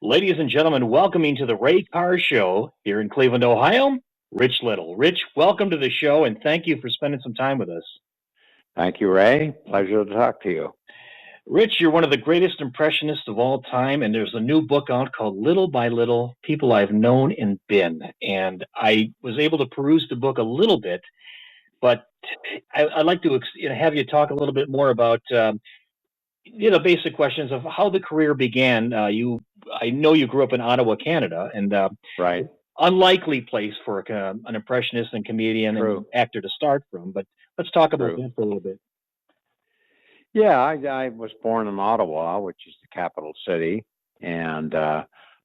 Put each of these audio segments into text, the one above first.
Ladies and gentlemen, welcoming to the Ray Carr Show here in Cleveland, Ohio, Rich Little. Rich, welcome to the show and thank you for spending some time with us. Thank you, Ray. Pleasure to talk to you. Rich, you're one of the greatest impressionists of all time, and there's a new book out called Little by Little People I've Known and Been. And I was able to peruse the book a little bit, but I'd like to have you talk a little bit more about basic questions of how the career began. I know you grew up in Ottawa, Canada, and Right. unlikely place for an impressionist and comedian and True. actor to start from. But let's talk about True. that for a little bit. Yeah, I was born in Ottawa, which is the capital city, and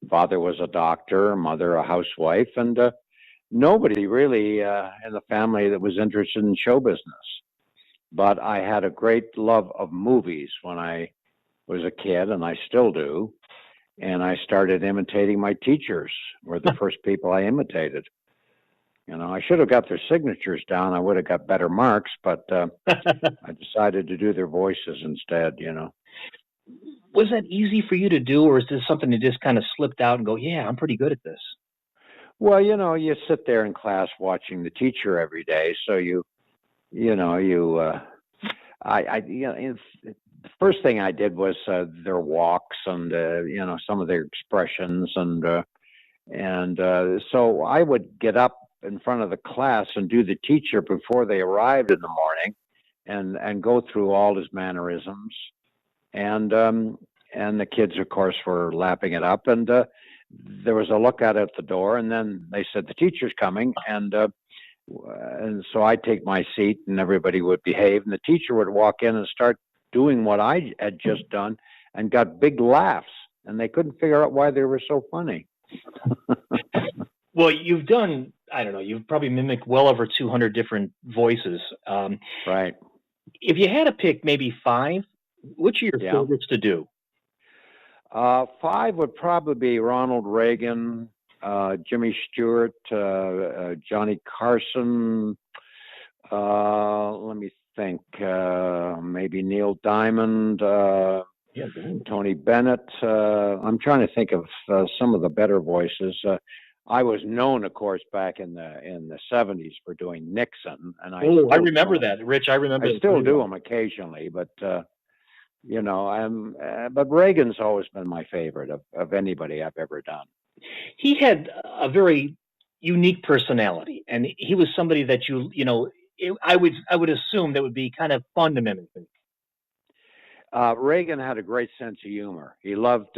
father was a doctor, mother a housewife, and nobody really in the family that was interested in show business. But I had a great love of movies when I was a kid, and I still do. And I started imitating my teachers, were the first people I imitated. I should have got their signatures down. I would have got better marks, but I decided to do their voices instead. Was that easy for you to do, or is this something that just kind of slipped out and go, yeah, I'm pretty good at this? Well, you sit there in class watching the teacher every day, so you know, you, the first thing I did was their walks and some of their expressions, and so I would get up in front of the class and do the teacher before they arrived in the morning, and go through all his mannerisms, and the kids, of course, were lapping it up, and there was a look at the door, and then they said the teacher's coming, and so I'd take my seat, and everybody would behave, and the teacher would walk in and start doing what I had just done, and got big laughs, and they couldn't figure out why they were so funny. Well, you've done, I don't know, you've probably mimicked well over 200 different voices. Right. If you had to pick maybe five, which are your Yeah. favorites to do? Five would probably be Ronald Reagan, Jimmy Stewart, Johnny Carson. Let me think. Maybe Neil Diamond, Yeah, Tony Bennett. I'm trying to think of some of the better voices. I was known, of course, back in the '70s for doing Nixon, and I I still remember do 'em. that, Rich. I remember I that still very do well. them occasionally, but but Reagan's always been my favorite of anybody I've ever done. He had a very unique personality, and he was somebody that I would assume that would be kind of fun to mimic. Reagan had a great sense of humor. He loved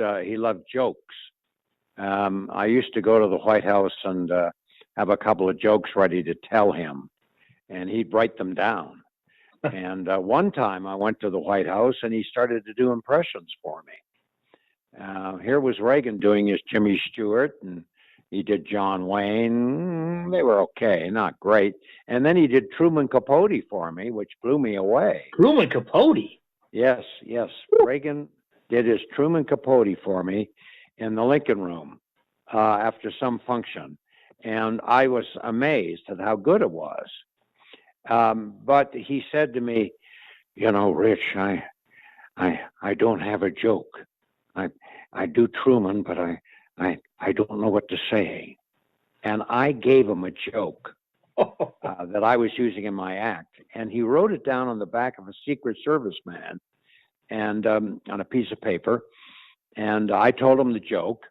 jokes. I used to go to the White House and have a couple of jokes ready to tell him, and he'd write them down. And one time I went to the White House, and he started to do impressions for me. Here was Reagan doing his Jimmy Stewart, and he did John Wayne. They were okay, not great. And then he did Truman Capote for me, which blew me away. Truman Capote. Yes, yes. Reagan did his Truman Capote for me in the Lincoln Room after some function. And I was amazed at how good it was. But he said to me, Rich, I don't have a joke. I do Truman, but I don't know what to say. And I gave him a joke that I was using in my act, and he wrote it down on the back of a Secret Service man, and on a piece of paper. And I told him the joke,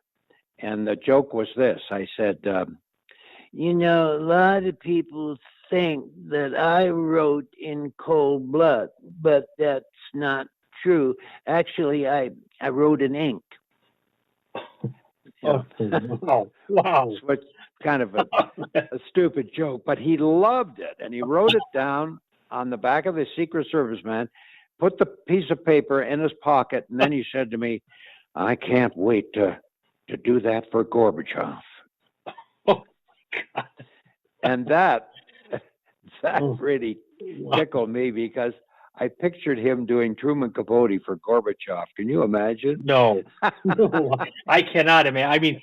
and the joke was this. I said, a lot of people think that I wrote in cold blood, but that's not true. Actually, I wrote in ink. Oh, wow. So it's kind of a stupid joke, but he loved it, and he wrote it down on the back of the Secret Service man, put the piece of paper in his pocket, and then he said to me, I can't wait to do that for Gorbachev. Oh, God. And that really tickled me, because I pictured him doing Truman Capote for Gorbachev. Can you imagine? No, no, I cannot. I mean,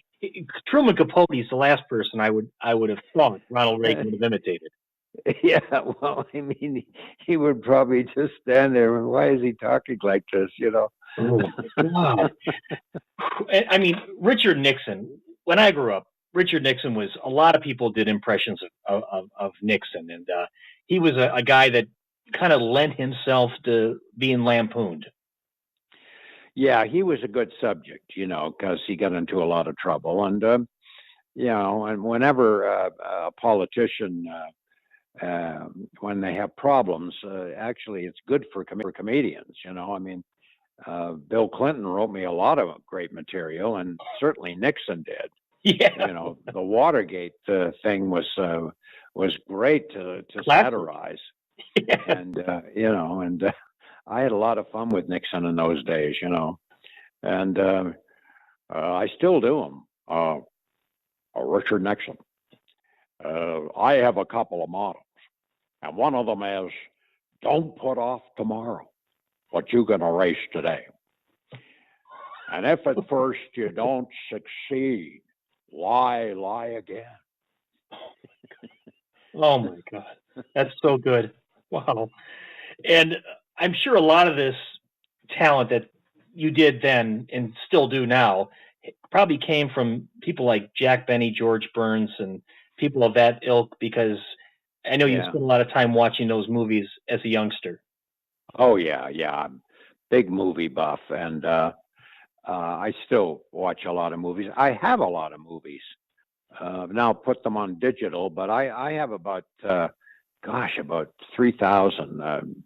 Truman Capote is the last person I would have thought Ronald Reagan would have imitated. Yeah, well, he would probably just stand there and, why is he talking like this? Oh, God. I mean, Richard Nixon, when I grew up, Richard Nixon was, a lot of people did impressions of Nixon. And he was a guy that kind of lent himself to being lampooned. Yeah, he was a good subject, because he got into a lot of trouble. And, and whenever a politician, when they have problems, actually, it's good for comedians. I mean, Bill Clinton wrote me a lot of great material, and certainly Nixon did. Yeah. The Watergate thing was great to satirize. Yeah. And I had a lot of fun with Nixon in those days, and I still do them. Richard Nixon. I have a couple of mottos, and one of them is, "Don't put off tomorrow what you can erase today. And if at first you don't succeed, lie again." Oh my God. That's so good. Wow. And I'm sure a lot of this talent that you did then and still do now probably came from people like Jack Benny, George Burns, and people of that ilk, because I know you spent a lot of time watching those movies as a youngster. Oh, yeah. I'm a big movie buff, and I still watch a lot of movies. I have a lot of movies. Now put them on digital, but I have about 3,000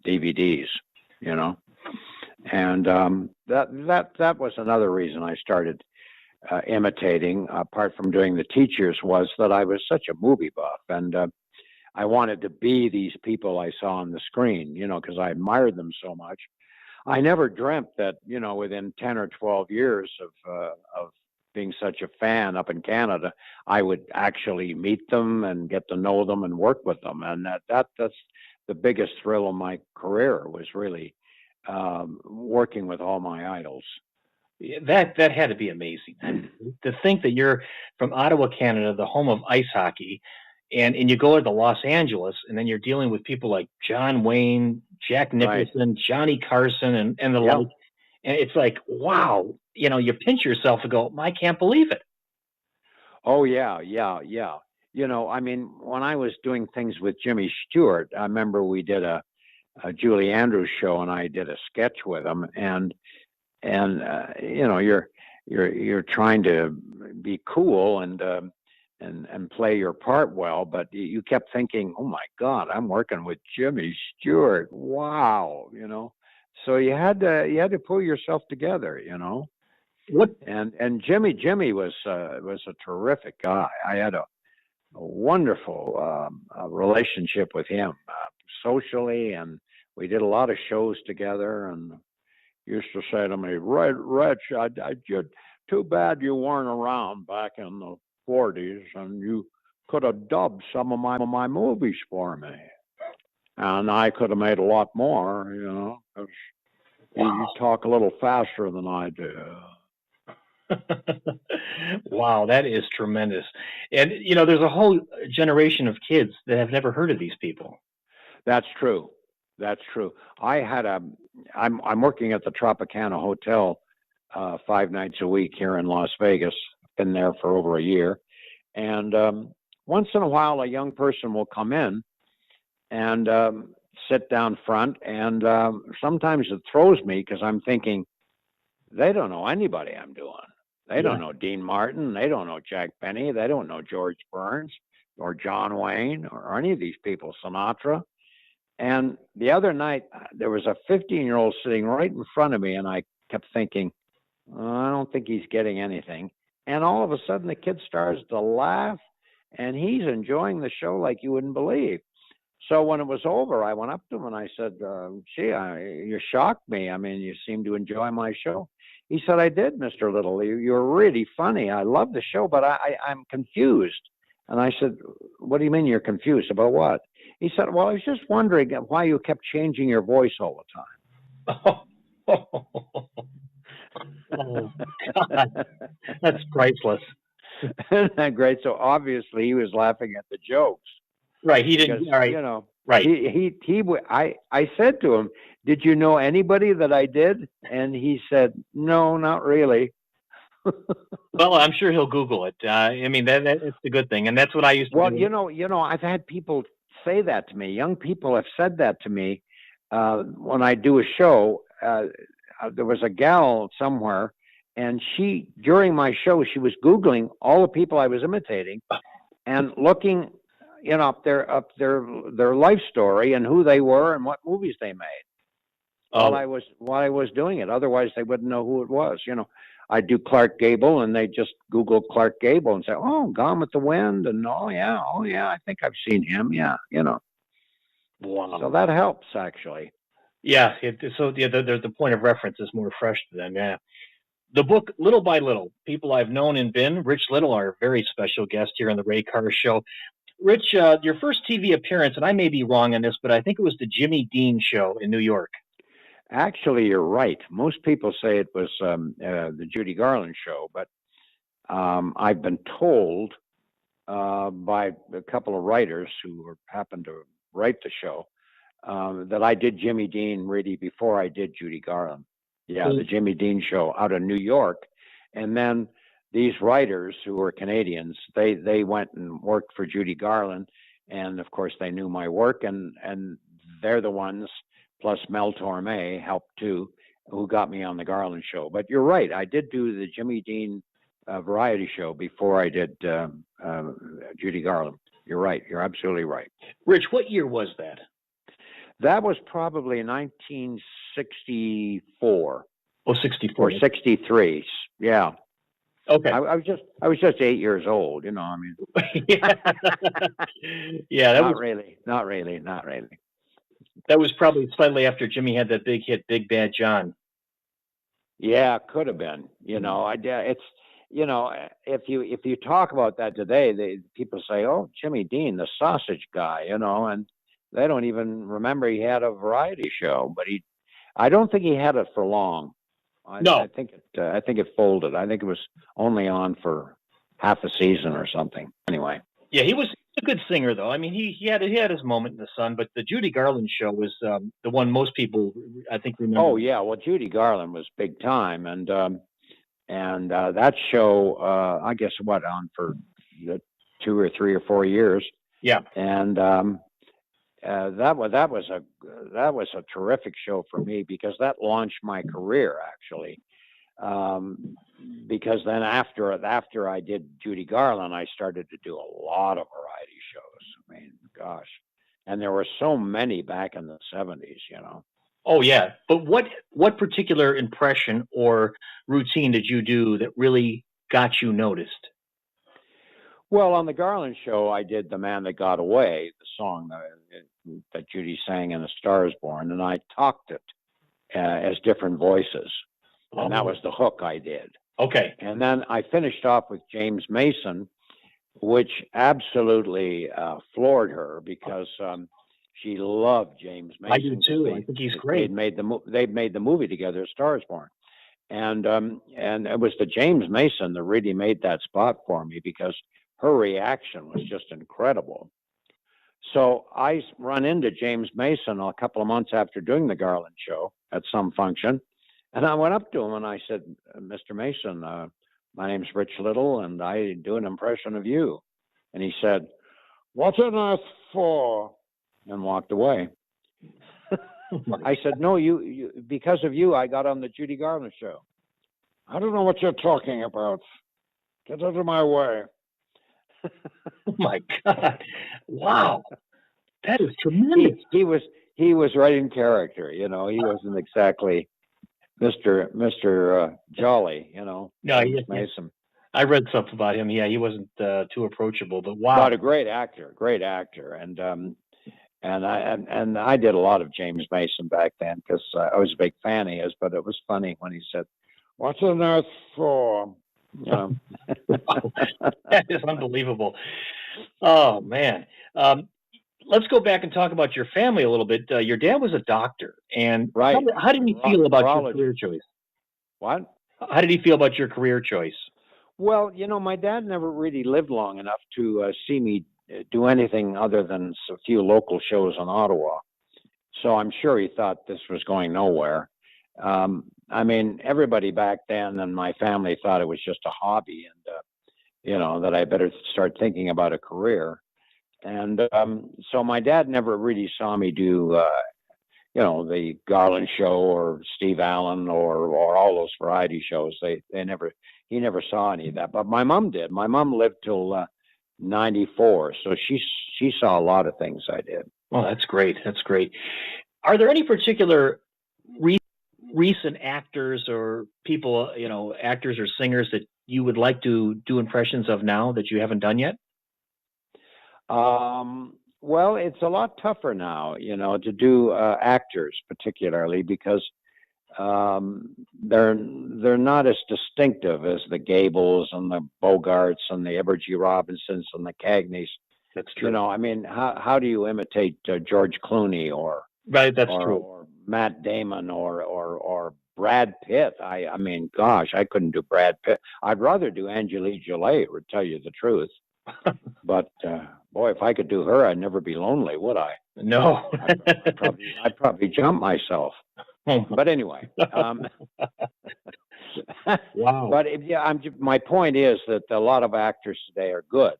DVDs, and that was another reason I started imitating, apart from doing the teachers, was that I was such a movie buff, and I wanted to be these people I saw on the screen, because I admired them so much. I never dreamt that, within 10 or 12 years of being such a fan up in Canada, I would actually meet them and get to know them and work with them. And that's the biggest thrill of my career, was really working with all my idols. That had to be amazing. To think that you're from Ottawa, Canada, the home of ice hockey, and you go to Los Angeles, and then you're dealing with people like John Wayne, Jack Nicholson, right, Johnny Carson, and the like. And it's like, wow, you pinch yourself and go, I can't believe it. Oh, yeah. I mean, when I was doing things with Jimmy Stewart, I remember we did a Julie Andrews show, and I did a sketch with him, and you're trying to be cool and play your part well, but you kept thinking, oh my God, I'm working with Jimmy Stewart. Wow, So you had to pull yourself together, What? And Jimmy was a terrific guy. I had a wonderful relationship with him socially, and we did a lot of shows together. And used to say to me, Rich, too bad you weren't around back in the 40s, and you could have dubbed some of my movies for me, and I could have made a lot more, because you talk a little faster than I do. Wow, that is tremendous. And there's a whole generation of kids that have never heard of these people. That's true. I'm working at the Tropicana Hotel 5 nights a week here in Las Vegas. Been there for over a year, and once in a while a young person will come in and sit down front, and sometimes it throws me, because I'm thinking, they don't know anybody I'm doing. They don't know Dean Martin. They don't know Jack Benny. They don't know George Burns or John Wayne or any of these people, Sinatra. And the other night, there was a 15-year-old sitting right in front of me, and I kept thinking, I don't think he's getting anything. And all of a sudden, the kid starts to laugh, and he's enjoying the show like you wouldn't believe. So when it was over, I went up to him and I said, gee, you shocked me. I mean, you seem to enjoy my show. He said, I did, Mr. Little. You're really funny. I love the show, but I'm confused. And I said, what do you mean you're confused? About what? He said, well, I was just wondering why you kept changing your voice all the time. Oh, God. That's priceless. Isn't that great? So obviously he was laughing at the jokes. Right. He didn't. All right. Right. I said to him, did you know anybody that I did? And he said, no, not really. Well, I'm sure he'll Google it. I mean, it's a good thing, and that's what I used to Well, do. I've had people say that to me. Young people have said that to me when I do a show. There was a gal somewhere, and during my show, she was Googling all the people I was imitating and looking, up their life story and who they were and what movies they made while I was doing it. Otherwise, they wouldn't know who it was. I'd do Clark Gable, and they just Google Clark Gable and say, "Oh, Gone with the Wind," and oh yeah, I think I've seen him. Yeah, Wow. So that helps actually. Yeah. The point of reference is more fresh to them. Yeah. The book, Little by Little, People I've Known and Been. Rich Little, our very special guest here on the Ray Carr Show. Rich, your first TV appearance, and I may be wrong on this, but I think it was the Jimmy Dean Show in New York. Actually, you're right. Most people say it was the Judy Garland Show, but I've been told by a couple of writers who happened to write the show that I did Jimmy Dean really before I did Judy Garland. Yeah, the Jimmy Dean Show out of New York. And then these writers who were Canadians, they went and worked for Judy Garland. And of course, they knew my work, and they're the ones, plus Mel Torme helped too, who got me on the Garland Show. But you're right, I did do the Jimmy Dean variety show before I did Judy Garland. You're right. You're absolutely right. Rich, what year was that? That was probably 1964. Oh, 64. Or 63. Yeah. Okay. I was just 8 years old. I mean. Yeah. Not really. That was probably slightly after Jimmy had that big hit, Big Bad John. Yeah, could have been. It's. If you talk about that today, people say, "Oh, Jimmy Dean, the sausage guy," and they don't even remember he had a variety show. But I don't think he had it for long. No, I think it folded. I think it was only on for half a season or something. Anyway. Yeah, he was a good singer, though. I mean, he had his moment in the sun. But the Judy Garland Show was the one most people, I think, remember. Oh yeah, well, Judy Garland was big time, and that show, I guess, on for 2 or 3 or 4 years. Yeah, and that was a terrific show for me, because that launched my career actually. Because then after I did Judy Garland, I started to do a lot of variety shows. I mean, gosh, and there were so many back in the 70s. Oh yeah, but what particular impression or routine did you do that really got you noticed? Well, on the Garland Show, I did "The Man That Got Away," the song that Judy sang in "A Star Is Born," and I talked it as different voices, and that was the hook I did. Okay. And then I finished off with James Mason, which absolutely floored her, because she loved James Mason. I do too. I think he's great. They made the movie together, "A Star Is Born," and it was the James Mason that really made that spot for me, because her reaction was just incredible. So I run into James Mason a couple of months after doing the Garland Show at some function, and I went up to him and I said, "Mr. Mason, my name's Rich Little, and I do an impression of you." And he said, "What's on earth for?" and walked away. I said, "No, you because of you, I got on the Judy Garland Show." "I don't know what you're talking about. Get out of my way." Oh my God! Wow, that is tremendous. He was right in character. He wasn't exactly Mr. Jolly. No, Mason. I read something about him. Yeah, he wasn't too approachable, but wow, but a great actor, and I did a lot of James Mason back then, because I was a big fan of his. But it was funny when he said, "What's on earth for?" That is unbelievable. Oh man. Let's go back and talk about your family a little bit. Your dad was a doctor, and right. How did he feel about your career choice? What? How did he feel about your career choice? Well, my dad never really lived long enough to see me do anything other than a few local shows in Ottawa. So I'm sure he thought this was going nowhere. I mean, everybody back then and my family thought it was just a hobby, and that I better start thinking about a career. And so my dad never really saw me do, the Garland Show or Steve Allen or all those variety shows. He never saw any of that. But my mom did. My mom lived till 94, so she saw a lot of things I did. Well, that's great. That's great. Are there any particular re- recent actors or people, actors or singers that you would like to do impressions of now that you haven't done yet? Well, it's a lot tougher now, to do actors particularly because they're not as distinctive as the Gables and the Bogarts and the Ever G. Robinsons and the Cagneys. That's true. I mean, how do you imitate George Clooney or right? That's true. Or Matt Damon or Brad Pitt? I mean, gosh, I couldn't do Brad Pitt. I'd rather do Angelique Jolie, to tell you the truth. But boy, if I could do her, I'd never be lonely, would I? No. I'd probably jump myself. But anyway, wow. But my point is that a lot of actors today are good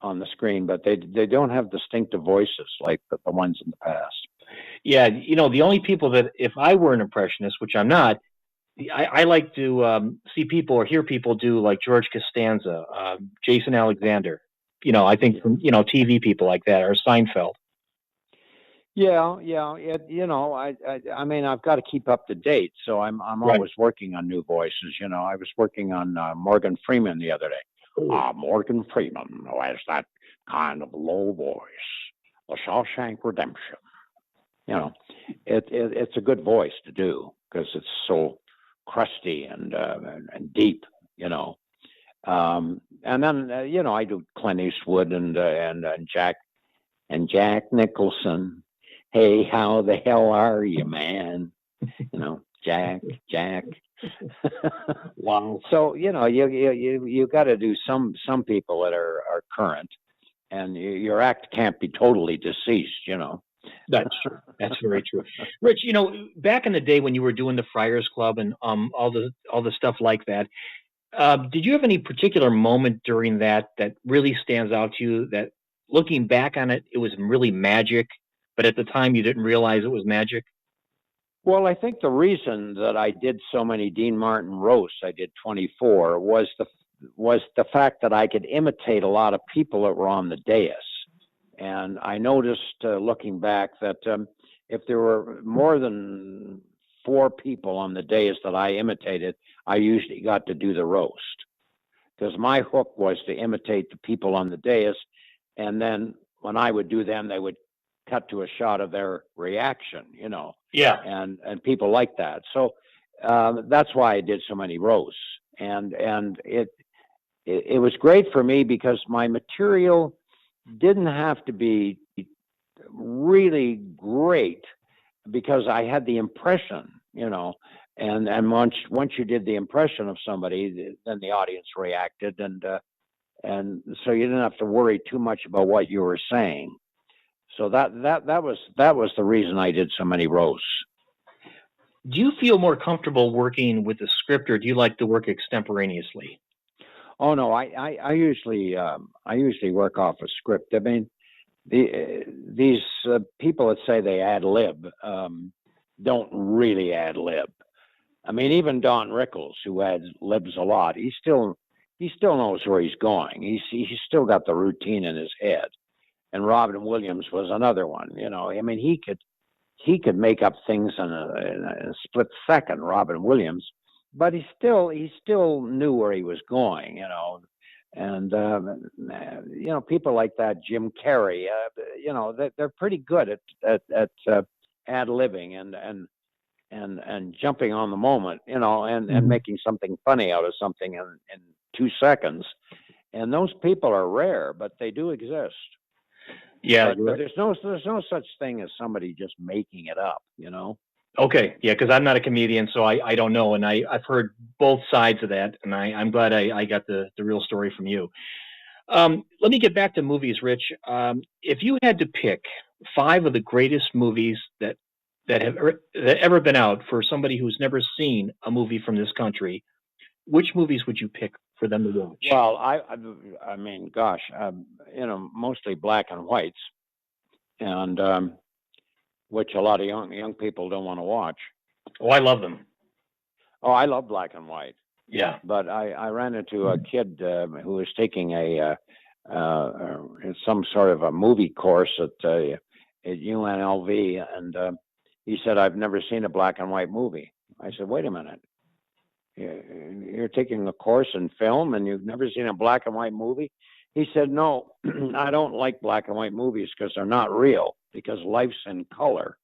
on the screen, but they don't have distinctive voices like the ones in the past. Yeah, the only people that, if I were an impressionist, which I'm not, I like to see people or hear people do like George Costanza, Jason Alexander. I think from TV people like that, or Seinfeld. Yeah. I mean, I've got to keep up to date, so I'm Right. always working on new voices. I was working on Morgan Freeman the other day. Morgan Freeman, who has that kind of low voice, The Shawshank Redemption. It's a good voice to do because it's so crusty and deep. And then I do Clint Eastwood and Jack Nicholson. Hey, how the hell are you, man? Jack. Wow. So you got to do some people that are current, and your act can't be totally deceased. That's true. That's very true. Rich, back in the day when you were doing the Friars Club and all the stuff like that, did you have any particular moment during that really stands out to you, that looking back on it, it was really magic, but at the time you didn't realize it was magic? Well, I think the reason that I did so many Dean Martin roasts, I did 24, was the fact that I could imitate a lot of people that were on the dais. And I noticed, looking back, that if there were more than 4 people on the dais that I imitated, I usually got to do the roast. Because my hook was to imitate the people on the dais, and then when I would do them, they would cut to a shot of their reaction, Yeah. And people like that. So that's why I did so many roasts. And it was great for me because my material didn't have to be really great because I had the impression, and once you did the impression of somebody, then the audience reacted, and so you didn't have to worry too much about what you were saying. So that was the reason I did so many roasts. Do you feel more comfortable working with a script, or do you like to work extemporaneously? Oh no, I usually work off a script. I mean, these people that say they ad lib don't really ad lib. I mean, even Don Rickles, who ad libs a lot, he still knows where he's going. He's still got the routine in his head. And Robin Williams was another one. I mean, he could make up things in a split second, Robin Williams, but he still knew where he was going. And people like that, Jim Carrey, they're pretty good at ad libbing and jumping on the moment, and making something funny out of something in 2 seconds. And those people are rare, but they do exist. Yeah, but there's no such thing as somebody just making it up, Okay, yeah, because I'm not a comedian, so I don't know, and I've heard both sides of that, and I'm glad I got the real story from you. Let me get back to movies, Rich. If you had to pick 5 of the greatest movies that that ever been out for somebody who's never seen a movie from this country, which movies would you pick for them to watch? Well, I mean, gosh, mostly black and whites, and which a lot of young people don't want to watch. Oh, I love them. Oh, I love black and white. Yeah. But I ran into a kid who was taking some sort of a movie course at UNLV, and he said, "I've never seen a black and white movie." I said, "Wait a minute. You're taking a course in film and you've never seen a black and white movie?" He said, "No, I don't like black and white movies because they're not real, because life's in color."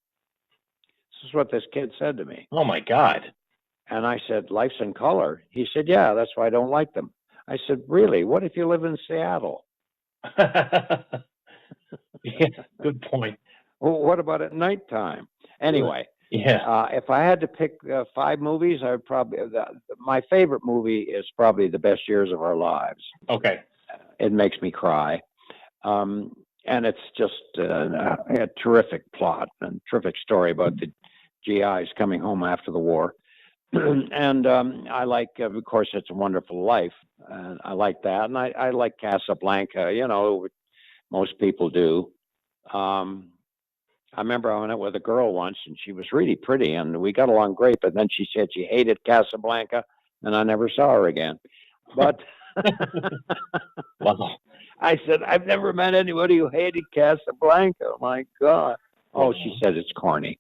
This is what this kid said to me. Oh, my God. And I said, "Life's in color?" He said, "Yeah, that's why I don't like them." I said, "Really? What if you live in Seattle?" Yeah, good point. Well, what about at nighttime? Anyway, Yeah. if I had to pick 5 movies, I would probably my favorite movie is probably The Best Years of Our Lives. Okay. It makes me cry, and it's just a terrific plot and terrific story about the GIs coming home after the war. And I like, of course, It's a Wonderful Life. I like that, and I like Casablanca. Most people do. I remember I went out with a girl once, and she was really pretty, and we got along great. But then she said she hated Casablanca, and I never saw her again. But Wow. I said, "I've never met anybody who hated Casablanca." My God. Oh, she said it's corny.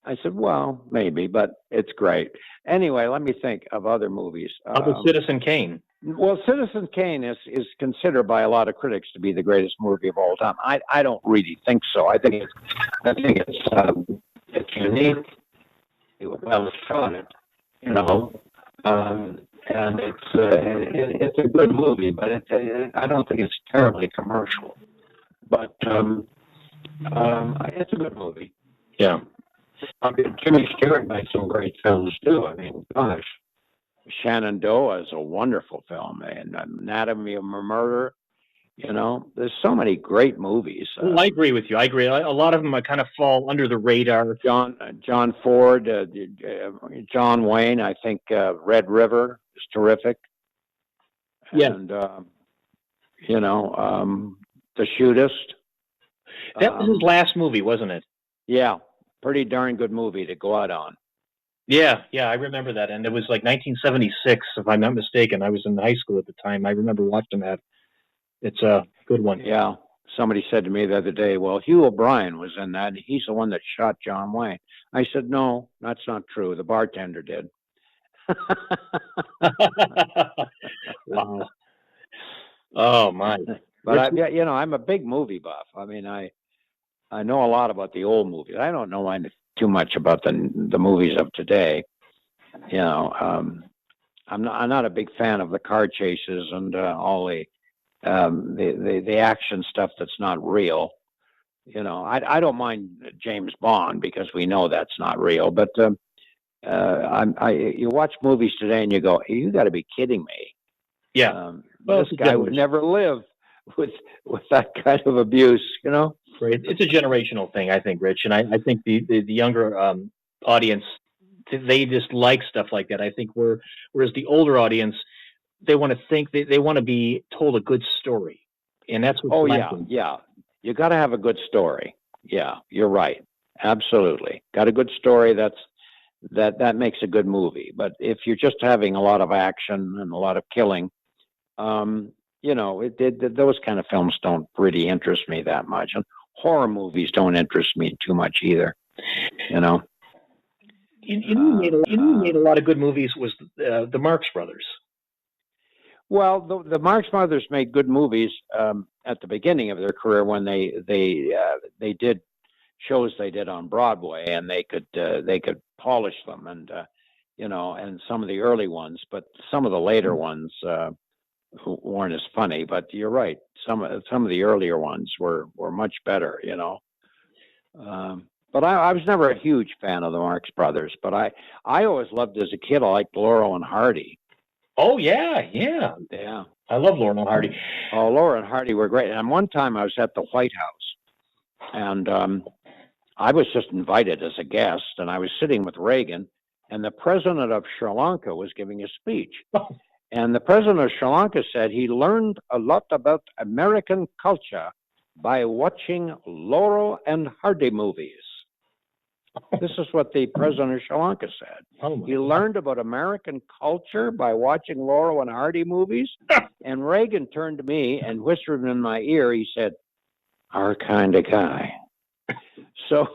I said, "Well, maybe, but it's great." Anyway, let me think of other movies. How about Citizen Kane? Well, Citizen Kane is considered by a lot of critics to be the greatest movie of all time. I don't really think so. I think it's unique. Well shot, and it's a good movie, but I don't think it's terribly commercial. But it's a good movie. Yeah. I mean, Jimmy Stewart made some great films too. I mean, gosh, Shenandoah is a wonderful film, and Anatomy of a Murder. There's so many great movies. Well, I agree with you. I agree. A lot of them kind of fall under the radar. John Ford, John Wayne. I think Red River is terrific. Yeah. And The Shootist. That was his last movie, wasn't it? Yeah, pretty darn good movie to go out on. Yeah, I remember that, and it was like 1976, if I'm not mistaken. I was in high school at the time. I remember watching that. It's a good one. Yeah. Somebody said to me the other day, "Well, Hugh O'Brien was in that. He's the one that shot John Wayne." I said, "No, that's not true. The bartender did." Wow. Oh, my. But I'm a big movie buff. I mean, I know a lot about the old movies. I don't know too much about the movies of today. I'm not a big fan of the car chases and all the action stuff that's not real. I don't mind James Bond because we know that's not real. But you watch movies today and you go, "You got to be kidding me!" Yeah. Well, this guy would never live with that kind of abuse. Right. It's a generational thing, I think, Rich, and I think the younger audience, they just like stuff like that. I think whereas the older audience, they want to think they want to be told a good story, and that's what. Oh yeah. You got to have a good story. Yeah, you're right. Absolutely, got a good story. That makes a good movie. But if you're just having a lot of action and a lot of killing, those kind of films don't really interest me that much. And horror movies don't interest me too much either. You made a lot of good movies. Was the Marx Brothers? Well, the Marx Brothers made good movies at the beginning of their career when they did shows they did on Broadway, and they could polish them, and and some of the early ones, but some of the later ones weren't as funny. But you're right, some of the earlier ones were much better. But I was never a huge fan of the Marx Brothers, but I always loved as a kid. I liked Laurel and Hardy. Oh yeah. I love Laurel and Hardy. Oh, Laurel and Hardy were great. And one time I was at the White House, and I was just invited as a guest, and I was sitting with Reagan, and the president of Sri Lanka was giving a speech. And the president of Sri Lanka said he learned a lot about American culture by watching Laurel and Hardy movies. This is what the president of Sri Lanka said. He learned about American culture by watching Laurel and Hardy movies. And Reagan turned to me and whispered in my ear, he said, "Our kind of guy." So,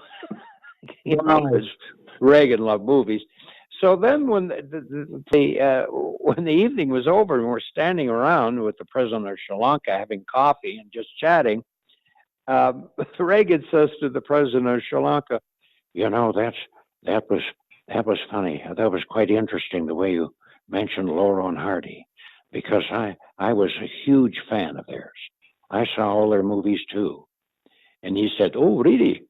Reagan loved movies. So then when when the evening was over and we're standing around with the president of Sri Lanka having coffee and just chatting, Reagan says to the president of Sri Lanka, "You know, that was funny. That was quite interesting the way you mentioned Laurel and Hardy, because I was a huge fan of theirs. I saw all their movies too." And he said, "Oh, really?"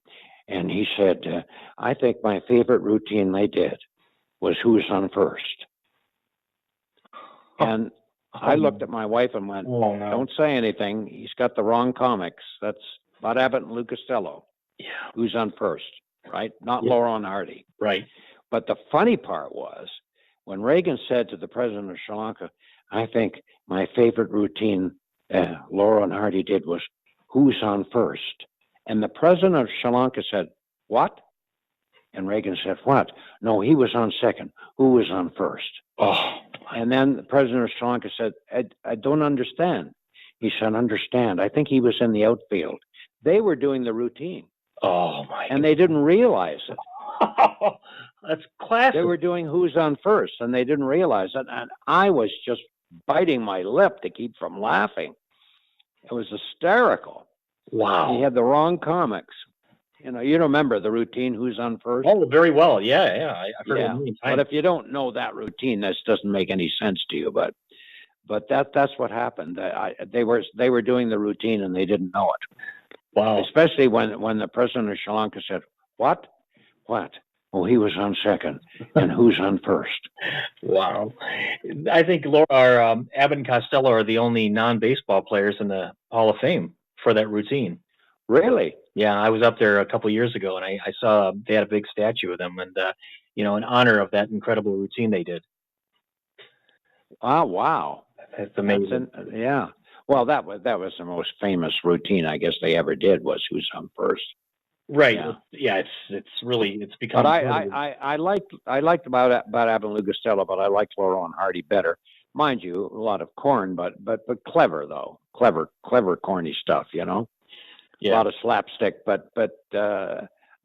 And he said, "I think my favorite routine they did was Who's on First." And I looked at my wife and went, "Don't say anything. He's got the wrong comics. That's Bud Abbott and Lou Costello. Yeah. Who's on First, right? Not Laurel and Hardy." Right. But the funny part was when Reagan said to the president of Sri Lanka, "I think my favorite routine Laurel and Hardy did was Who's on First." And the president of Sri Lanka said, "What?" And Reagan said, "What? No, he was on second. Who was on first?" Oh. And then the president of Sri Lanka said, I don't understand." He said, "Understand. I think he was in the outfield." They were doing the routine. Oh, my And they didn't realize it. That's classic. They were doing Who's on First, and they didn't realize it. And I was just biting my lip to keep from laughing. It was hysterical. Wow. He had the wrong comics. You know, you remember the routine, Who's on First? Oh, very well. Yeah. I've heard it a million times. But if you don't know that routine, this doesn't make any sense to you. But that's what happened. They were doing the routine and they didn't know it. Wow. Especially when the president of Sri Lanka said, "What? What? Oh, he was on second. And who's on first?" Wow. I think Abbott and Costello are the only non-baseball players in the Hall of Fame for that routine. Really? Yeah, I was up there a couple of years ago, and I saw they had a big statue of them, and in honor of that incredible routine they did. Oh, wow. That's amazing. Yeah. Well, that was the most famous routine I guess they ever did, was Who's on First. Right. Yeah. It's become. But I liked about Abbott and Lou Costello, but I liked Laurel and Hardy better. Mind you, a lot of corn, but clever though. Clever corny stuff, you know. Yeah. A lot of slapstick, but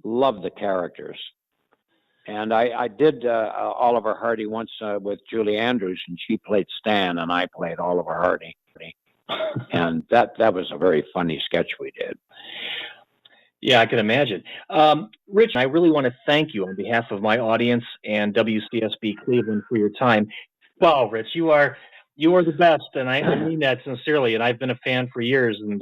love the characters. And I did Oliver Hardy once with Julie Andrews, and she played Stan, and I played Oliver Hardy. And that was a very funny sketch we did. Yeah, I can imagine. Rich, I really want to thank you on behalf of my audience and WCSB Cleveland for your time. Wow, Rich, you are the best, and I mean that sincerely. And I've been a fan for years, and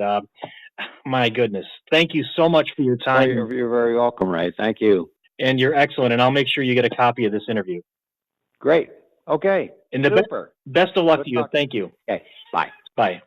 my goodness, thank you so much for your time. You're very welcome, Ray. Thank you. And you're excellent, and I'll make sure you get a copy of this interview. Great. Okay. And the best of luck to you. Thank you. Okay. Bye. Bye.